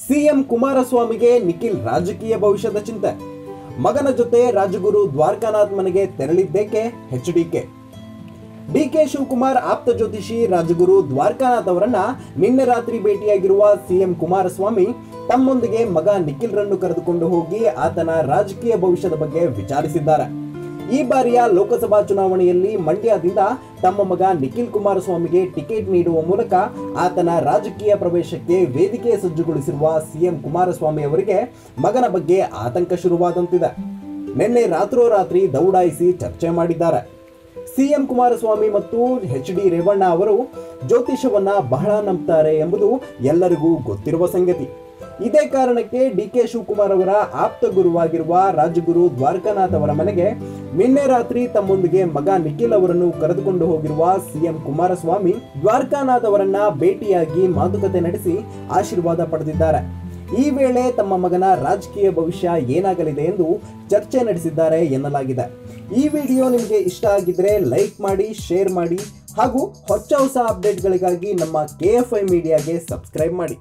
CM ಕುಮಾರಸ್ವಾಮಿಗೆ Nikhil ರಾಜಕೀಯ ಭವಿಷ್ಯದ ಚಿಂತೆ. ಮಗನ ಜೊತೆ ರಾಜಗುರು ದ್ವಾರಕಾನಾಥ್ ಮನೆಗೆ ತೆರಳಿದ್ದೇಕೆ ಎಚ್ಡಿಕೆ. ಡಿಕೆ ಶಿವಕುಮಾರ್ ಆಪ್ತ ಜ್ಯೋತಿಷಿ ರಾಜಗುರು ದ್ವಾರಕಾನಾಥ್ ಅವರನ್ನ ನಿನ್ನೆ ರಾತ್ರಿ ಭೇಟಿಯಾಗಿರುವ ಸಿಎಂ ಕುಮಾರಸ್ವಾಮಿ ತಮ್ಮೊಂದಿಗೆ ಮಗ ನಿಖಿಲ್ ರನ್ನು ಕರೆದುಕೊಂಡು ಹೋಗಿ ಆತನ ರಾಜಕೀಯ ಭವಿಷ್ಯದ ಬಗ್ಗೆ ವಿಚಾರಿಸಿದ್ದಾರೆ. ಈ ಬಾರಿಯ ಲೋಕಸಭಾ ಚುನಾವಣೆಯಲ್ಲಿ ಮಂಡ್ಯದಿಂದ ತಮ್ಮ ಮಗ ನಿಖಿಲ್ ಕುಮಾರಸ್ವಾಮಿಗೆ ಟಿಕೆಟ್ ನೀಡುವ ಮೂಲಕ ಆತನ ರಾಜಕೀಯ ಪ್ರವೇಶಕ್ಕೆ ವೇದಿಕೆ ಸಜ್ಜುಗೊಳಿಸಿರುವ ಸಿಎಂ ಕುಮಾರಸ್ವಾಮಿ ಅವರಿಗೆ ಮಗನ ಬಗ್ಗೆ ಆತಂಕ ಶುರುವಾದಂತಿದೆ. ನಿನ್ನೆ ರಾತ್ರೋರಾತ್ರಿ ದೌಡಾಯಿಸಿ ಚರ್ಚೆ ಮಾಡಿದ್ದಾರೆ. ಸಿಎಂ ಕುಮಾರಸ್ವಾಮಿ ಮತ್ತು ಎಚ್.ಡಿ. ರೇವಣ್ಣ ಅವರು ಜ್ಯೋತಿಷವನ್ನ ಬಹಳ ನಂಬ್ತಾರೆ ಎಂಬುದು ಎಲ್ಲರಿಗೂ ಗೊತ್ತಿರುವ ಸಂಗತಿ. ಇದೇ ಕಾರಣಕ್ಕೆ ಡಿಕೆ ಶಿವಕುಮಾರ್ ಅವರ ಆಪ್ತ ಗುರುವಾಗಿರುವ ರಾಜಗುರು ದ್ವಾರಕಾನಾಥ್ ಅವರ ಮನೆಗೆ ನಿನ್ನೆ ರಾತ್ರಿ ತಮ್ಮೊಂದಿಗೆ ಮಗ ನಿಖಿಲ್ ಅವರನ್ನು ಕರೆದುಕೊಂಡು ಹೋಗಿರುವ ಸಿಎಂ ಕುಮಾರಸ್ವಾಮಿ ದ್ವಾರಕಾನಾಥ್ ಅವರನ್ನ ಭೇಟಿಯಾಗಿ ಮಾತುಕತೆ ನಡೆಸಿ ಆಶೀರ್ವಾದ ಪಡೆದಿದ್ದಾರೆ. ಈ ವೇಳೆ ತಮ್ಮ ಮಗನ ರಾಜಕೀಯ ಭವಿಷ್ಯ ಏನಾಗಲಿದೆ ಎಂದು ಚರ್ಚೆ ನಡೆಸಿದ್ದಾರೆ ಎನ್ನಲಾಗಿದೆ. ಈ ವಿಡಿಯೋ ನಿಮಗೆ ಇಷ್ಟ ಆಗಿದ್ರೆ ಲೈಕ್ ಮಾಡಿ, ಶೇರ್ ಮಾಡಿ ಹಾಗೂ ಹೊಸ ಅಪ್ಡೇಟ್ಗಳಿಗಾಗಿ ನಮ್ಮ KFI ಮೀಡಿಯಾಗೆ ಸಬ್ಸ್ಕ್ರೈಬ್ ಮಾಡಿ.